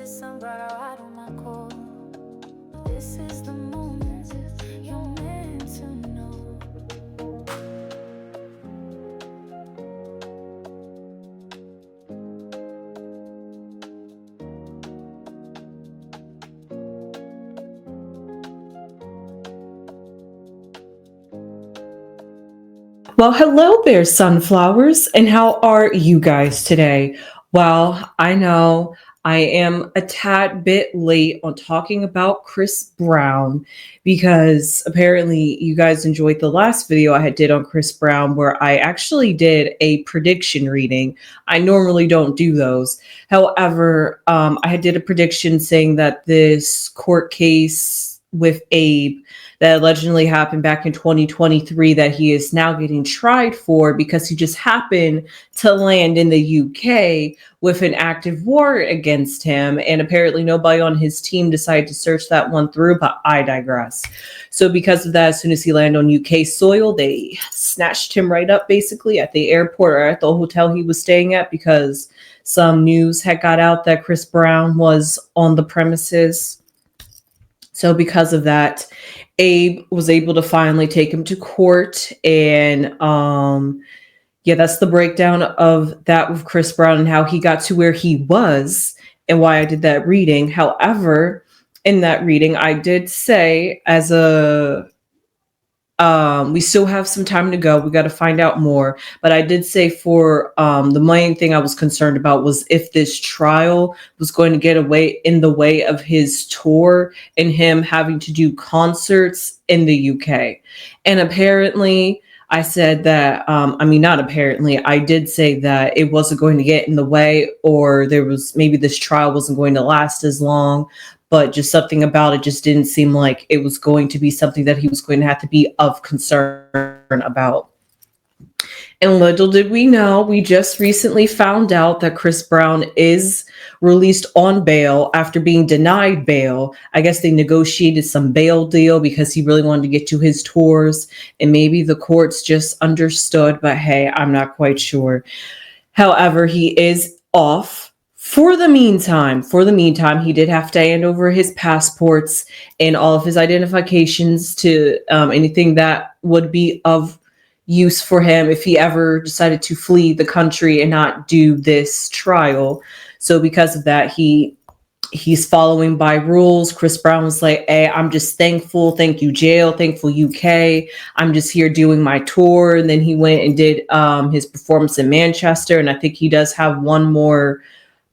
the sun, but I ride on my core. This is the moment you're meant to know. Well, hello there, sunflowers, and how are you guys today? Well, I know I am a tad bit late on talking about Chris Brown because apparently you guys enjoyed the last video did on Chris Brown where I actually did a prediction reading. I normally don't do those. However, I did a prediction saying that this court case with Abe that allegedly happened back in 2023 that he is now getting tried for because he just happened to land in the UK with an active warrant against him. And apparently nobody on his team decided to search that one through, but I digress. So because of that, as soon as he landed on UK soil, they snatched him right up basically at the airport or at the hotel he was staying at because some news had got out that Chris Brown was on the premises. So because of that, Abe was able to finally take him to court. And yeah, that's the breakdown of that with Chris Brown and how he got to where he was and why I did that reading. However, in that reading, I did say we still have some time to go. We got to find out more. But I did say for the main thing I was concerned about was if this trial was going to get in the way of his tour and him having to do concerts in the UK. And apparently I said that, not apparently, I did say that it wasn't going to get in the way, or maybe this trial wasn't going to last as long. But just something about it just didn't seem like it was going to be something that he was going to have to be of concern about. And little did we know, we just recently found out that Chris Brown is released on bail after being denied bail. I guess they negotiated some bail deal because he really wanted to get to his tours, and maybe the courts just understood, but hey, I'm not quite sure. However, he is off. For the meantime, he did have to hand over his passports and all of his identifications to anything that would be of use for him if he ever decided to flee the country and not do this trial. So because of that, he's following by rules. Chris Brown was like, hey, I'm just thankful. Thank you, jail. Thankful, UK. I'm just here doing my tour. And then he went and did his performance in Manchester. And I think he does have one more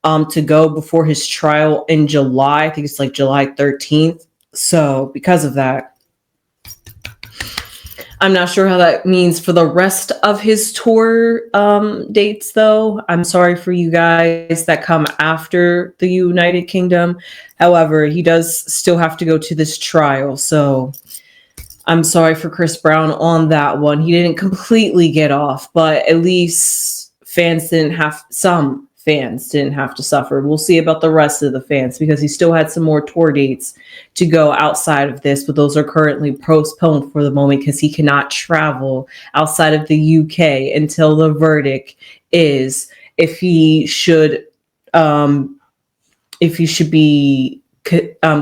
to go before his trial in July. I think it's like July 13th. So because of that, I'm not sure how that means for the rest of his tour dates, though. I'm sorry for you guys that come after the United Kingdom. However, he does still have to go to this trial. So I'm sorry for Chris Brown on that one. He didn't completely get off, but at least some fans didn't have to suffer. We'll see about the rest of the fans because he still had some more tour dates to go outside of this, but those are currently postponed for the moment because he cannot travel outside of the UK until the verdict is if he should be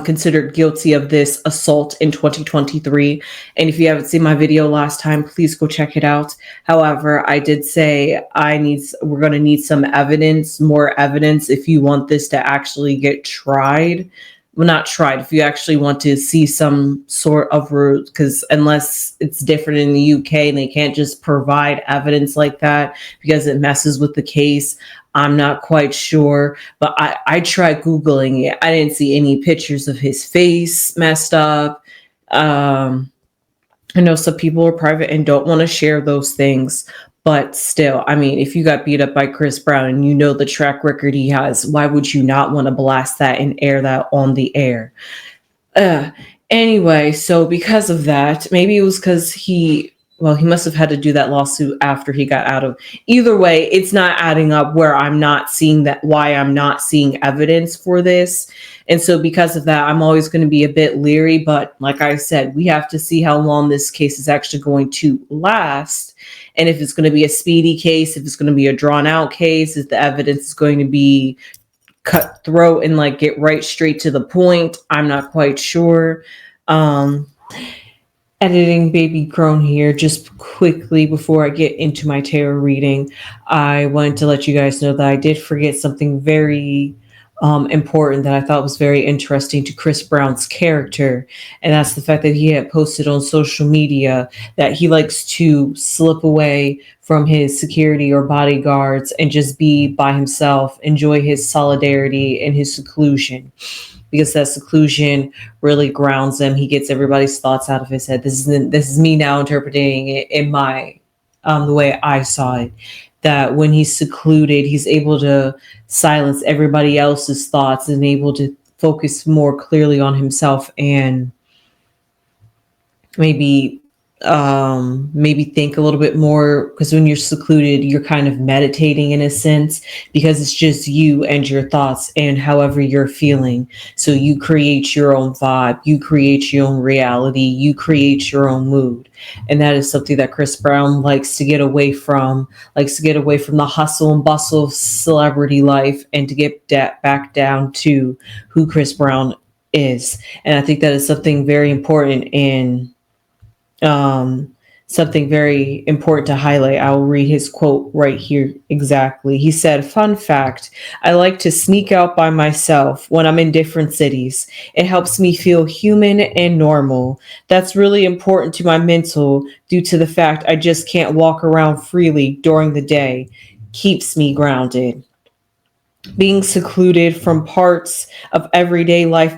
considered guilty of this assault in 2023. And if you haven't seen my video last time, please go check it out. However, I did say we're going to need some evidence, more evidence, if you want this to actually get tried. Well, not tried, if you actually want to see some sort of route, because unless it's different in the UK and they can't just provide evidence like that because it messes with the case, I'm not quite sure. But I tried Googling it. I didn't see any pictures of his face messed up. I know some people are private and don't want to share those things. But still, I mean, if you got beat up by Chris Brown and you know the track record he has, why would you not want to blast that and air that on the air? Anyway, so because of that, maybe it was because he must have had to do that lawsuit after he got out of. Either way, it's not adding up why I'm not seeing evidence for this. And so because of that, I'm always going to be a bit leery. But like I said, we have to see how long this case is actually going to last. And if it's going to be a speedy case, if it's going to be a drawn out case, if the evidence is going to be cutthroat and like get right straight to the point. I'm not quite sure. Um, Editing baby Crone here. Just quickly before I get into my tarot reading, I wanted to let you guys know that I did forget something very important that I thought was very interesting to Chris Brown's character, and that's the fact that he had posted on social media that he likes to slip away from his security or bodyguards and just be by himself, enjoy his solidarity and his seclusion, because that seclusion really grounds him. He gets everybody's thoughts out of his head. This is me now interpreting it in my the way I saw it. That when he's secluded, he's able to silence everybody else's thoughts and able to focus more clearly on himself, and maybe maybe think a little bit more, because when you're secluded you're kind of meditating in a sense, because it's just you and your thoughts and however you're feeling. So you create your own vibe, you create your own reality, you create your own mood. And that is something that Chris Brown likes to get away from, the hustle and bustle of celebrity life, and to get back down to who Chris Brown is. And I think that is something very important in something very important to highlight. I will read his quote right here exactly. He said, "Fun fact, I like to sneak out by myself when I'm in different cities. It helps me feel human and normal. That's really important to my mental due to the fact I just can't walk around freely during the day. Keeps me grounded. Being secluded from parts of everyday life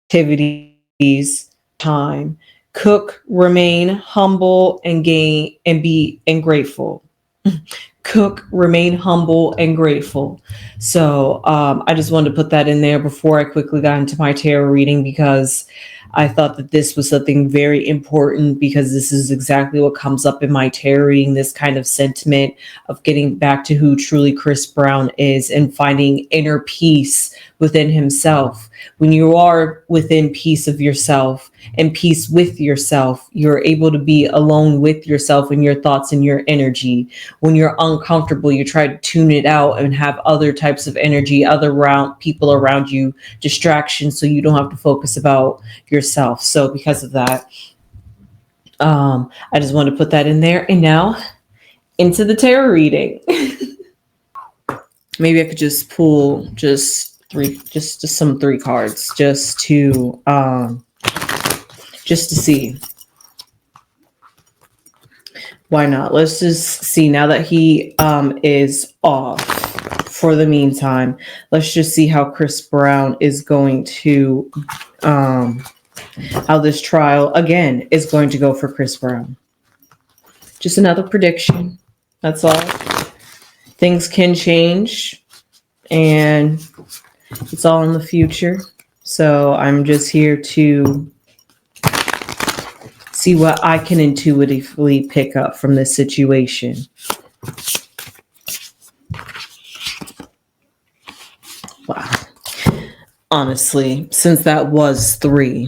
activities time. Cook, remain humble and gain and be and grateful." Cook, remain humble and grateful. So I just wanted to put that in there before I quickly got into my tarot reading, because I thought that this was something very important, because this is exactly what comes up in my tarot reading, this kind of sentiment of getting back to who truly Chris Brown is and finding inner peace within himself. When you are within peace of yourself and peace with yourself, you're able to be alone with yourself and your thoughts and your energy. When you're uncomfortable, you try to tune it out and have other types of energy, people around you, distractions, so you don't have to focus about yourself. So because of that, I just want to put that in there. And now into the tarot reading. Maybe I could just pull just some three cards just to see. Why not? Let's just see, now that he is off for the meantime, let's just see how Chris Brown is going to how this trial again is going to go for Chris Brown. Just another prediction. That's all. Things can change, and it's all in the future. So I'm just here to see what I can intuitively pick up from this situation. Wow. Honestly, since that was 3.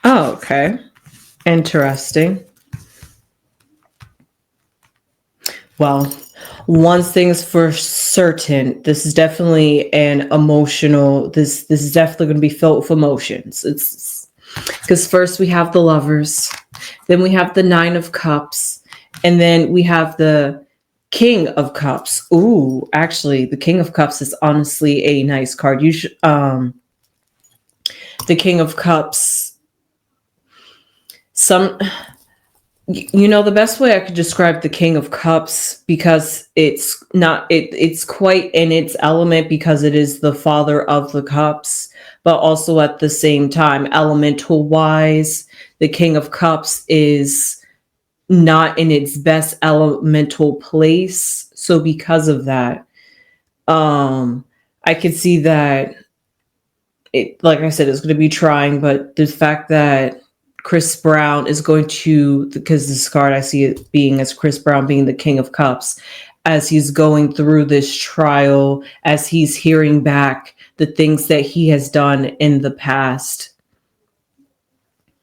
Oh, okay. Interesting. Well, one thing's for certain, this is definitely an emotional, this is definitely going to be filled with emotions. It's because first we have the Lovers, then we have the 9 of Cups, and then we have the King of Cups. Ooh, actually, the King of Cups is honestly a nice card. You should, the King of Cups, the best way I could describe the King of Cups, because it's quite in its element, because it is the father of the cups, but also at the same time, elemental wise, the King of Cups is not in its best elemental place. So because of that, I could see that it, like I said, it's going to be trying, but the fact that Chris Brown is going to, because this card, I see it being as Chris Brown being the King of Cups, as he's going through this trial, as he's hearing back the things that he has done in the past.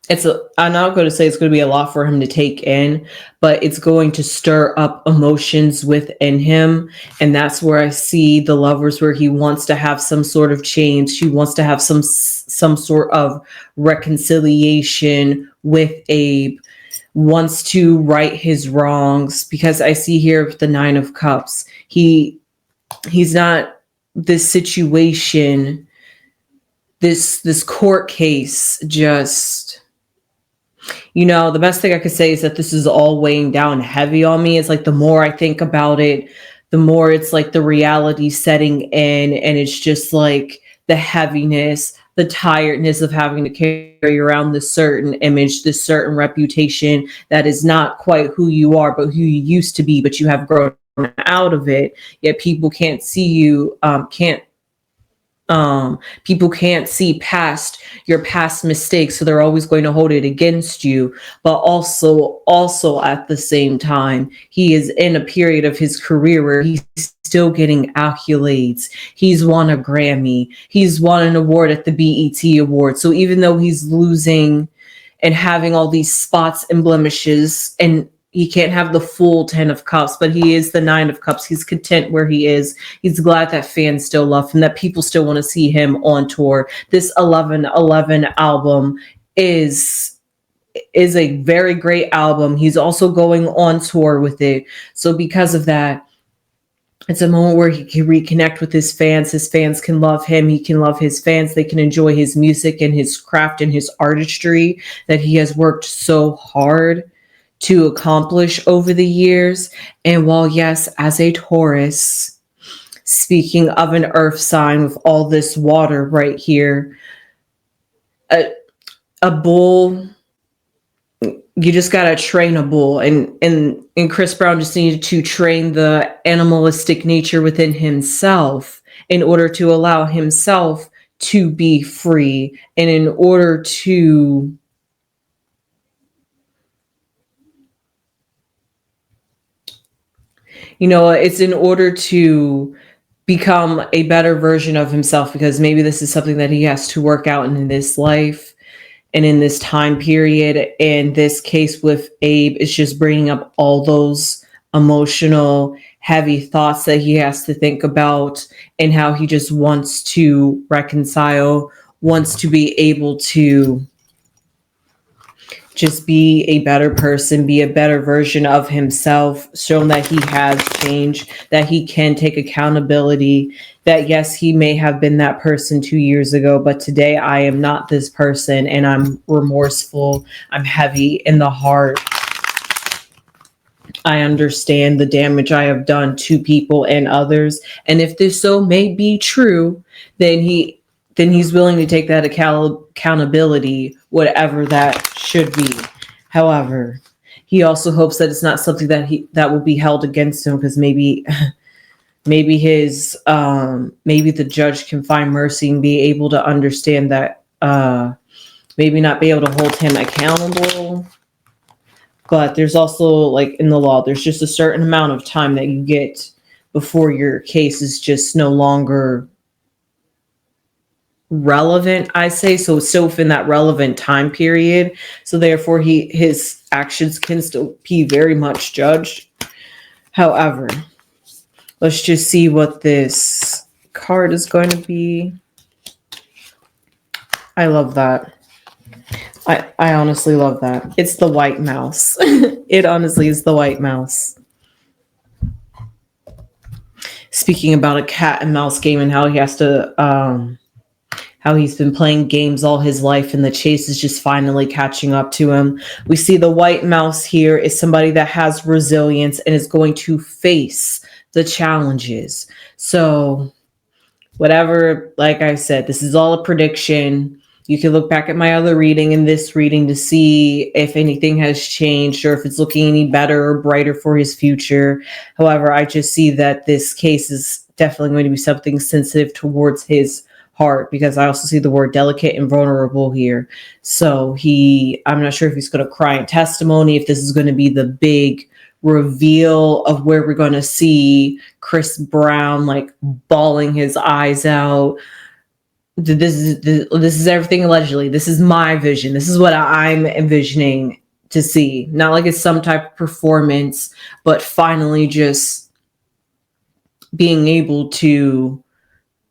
I'm not going to say it's going to be a lot for him to take in, but it's going to stir up emotions within him. And that's where I see the Lovers, where he wants to have some sort of change. He wants to have some sort of reconciliation with Abe, wants to right his wrongs, because I see here with the Nine of Cups, he's not, this situation, this court case, just, the best thing I could say is that this is all weighing down heavy on me. It's like the more I think about it, the more it's like the reality setting in, and it's just like the heaviness, the tiredness of having to carry around this certain image, this certain reputation that is not quite who you are, but who you used to be, but you have grown out of it. Yet people can't see you, people can't see past your past mistakes, so they're always going to hold it against you. But also at the same time, he is in a period of his career where he's still getting accolades. He's won a Grammy, he's won an award at the BET Award. So even though he's losing and having all these spots and blemishes, and he can't have the full 10 of cups, but he is the 9 of cups. He's content where he is. He's glad that fans still love him, that people still want to see him on tour. This 1111 album is a very great album. He's also going on tour with it. So because of that, it's a moment where he can reconnect with his fans. His fans can love him. He can love his fans. They can enjoy his music and his craft and his artistry that he has worked so hard to accomplish over the years. And while, yes, as a Taurus, speaking of an earth sign with all this water right here, a bull, you just got to train a bull. And Chris Brown just needed to train the animalistic nature within himself in order to allow himself to be free, and in order to it's in order to become a better version of himself, because maybe this is something that he has to work out in this life and in this time period. And this case with Abe is just bringing up all those emotional, heavy thoughts that he has to think about, and how he just wants to reconcile, wants to be able to just be a better person, be a better version of himself, shown that he has changed, that he can take accountability, that yes, he may have been that person 2 years ago, but today I am not this person, and I'm remorseful. I'm heavy in the heart. I understand the damage I have done to people and others. And if this so may be true, then he's willing to take that accountability, whatever that should be. However, he also hopes that it's not something that will be held against him, because maybe the judge can find mercy and be able to understand that, maybe not be able to hold him accountable. But there's also, like in the law, there's just a certain amount of time that you get before your case is just no longer relevant, I say. So it's still within that relevant time period. So therefore his actions can still be very much judged. However, let's just see what this card is going to be. I love that. I honestly love that. It's the white mouse. It honestly is the white mouse. Speaking about a cat and mouse game, and how he has to how he's been playing games all his life, and the chase is just finally catching up to him. We see the white mouse here is somebody that has resilience and is going to face the challenges. So whatever, like I said, this is all a prediction. You can look back at my other reading and this reading to see if anything has changed, or if it's looking any better or brighter for his future. However, I just see that this case is definitely going to be something sensitive towards his heart, because I also see the word delicate and vulnerable here. So I'm not sure if he's going to cry in testimony, if this is going to be the big reveal of where we're going to see Chris Brown like bawling his eyes out, this is everything allegedly. This is my vision. This is what I'm envisioning to see. Not like it's some type of performance, but finally just being able to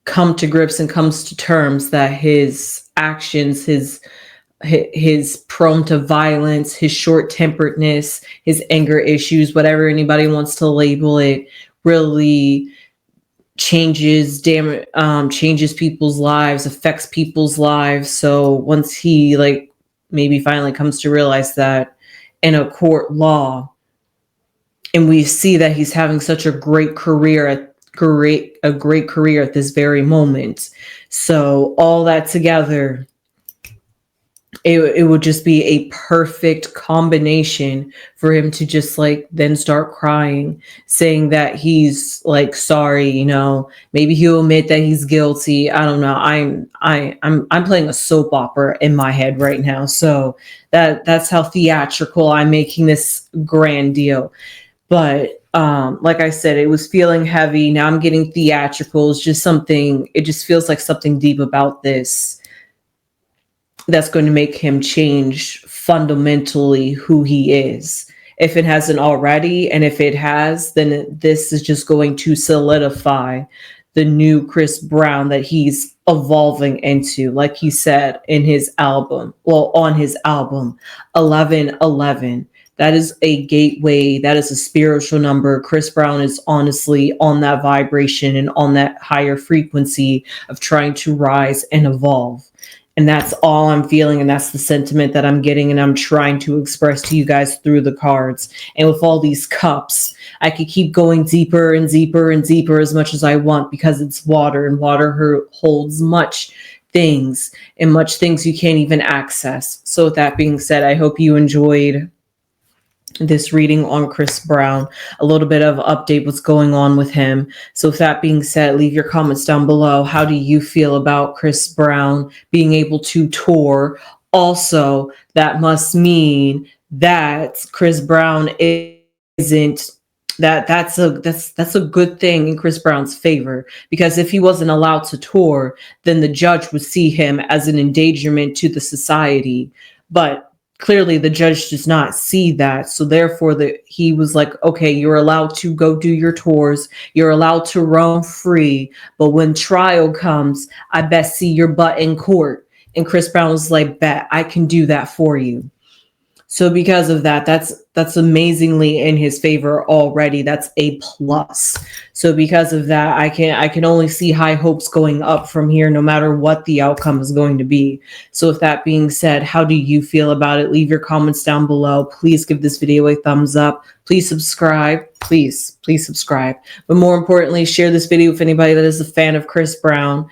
come to grips and comes to terms that his actions, his prone to violence, his short-temperedness, his anger issues, whatever anybody wants to label it, really changes people's lives, affects people's lives. So once he like maybe finally comes to realize that in a court law, and we see that he's having such a great career at this very moment. So all that together, it would just be a perfect combination for him to just like then start crying, saying that he's like sorry, you know, maybe he'll admit that he's guilty. I don't know. I'm playing a soap opera in my head right now. So that's how theatrical I'm making this grand deal. But like I said, it was feeling heavy. Now I'm getting theatrical. It's just something, it just feels like something deep about this that's going to make him change fundamentally who he is. If it hasn't already, and if it has, then this is just going to solidify the new Chris Brown that he's evolving into. Like he said in his album, well, on his album, 1111. That is a gateway. That is a spiritual number. Chris Brown is honestly on that vibration and on that higher frequency of trying to rise and evolve. And that's all I'm feeling. And that's the sentiment that I'm getting. And I'm trying to express to you guys through the cards. And with all these cups, I could keep going deeper and deeper and deeper as much as I want, because it's water, and water holds much things, and much things you can't even access. So with that being said, I hope you enjoyed this reading on Chris Brown, a little bit of update what's going on with him. So with that being said, leave your comments down below. How do you feel about Chris Brown being able to tour? Also, that must mean that Chris Brown isn't that's a good thing in Chris Brown's favor, because if he wasn't allowed to tour, then the judge would see him as an endangerment to the society. But clearly the judge does not see that. So therefore he was like, okay, you're allowed to go do your tours. You're allowed to roam free. But when trial comes, I best see your butt in court. And Chris Brown was like, bet, I can do that for you. So because of that, that's amazingly in his favor already. That's a plus. So because of that, I can only see high hopes going up from here, no matter what the outcome is going to be. So with that being said, how do you feel about it? Leave your comments down below. Please give this video a thumbs up. Please subscribe. Please subscribe. But more importantly, share this video with anybody that is a fan of Chris Brown.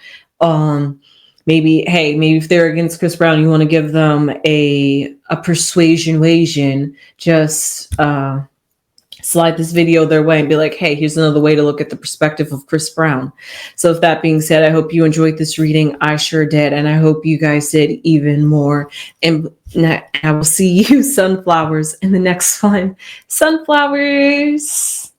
Maybe if they're against Chris Brown, you want to give them a persuasion, just slide this video their way and be like, hey, here's another way to look at the perspective of Chris Brown. So with that being said, I hope you enjoyed this reading. I sure did. And I hope you guys did even more. And I will see you sunflowers in the next one. Sunflowers.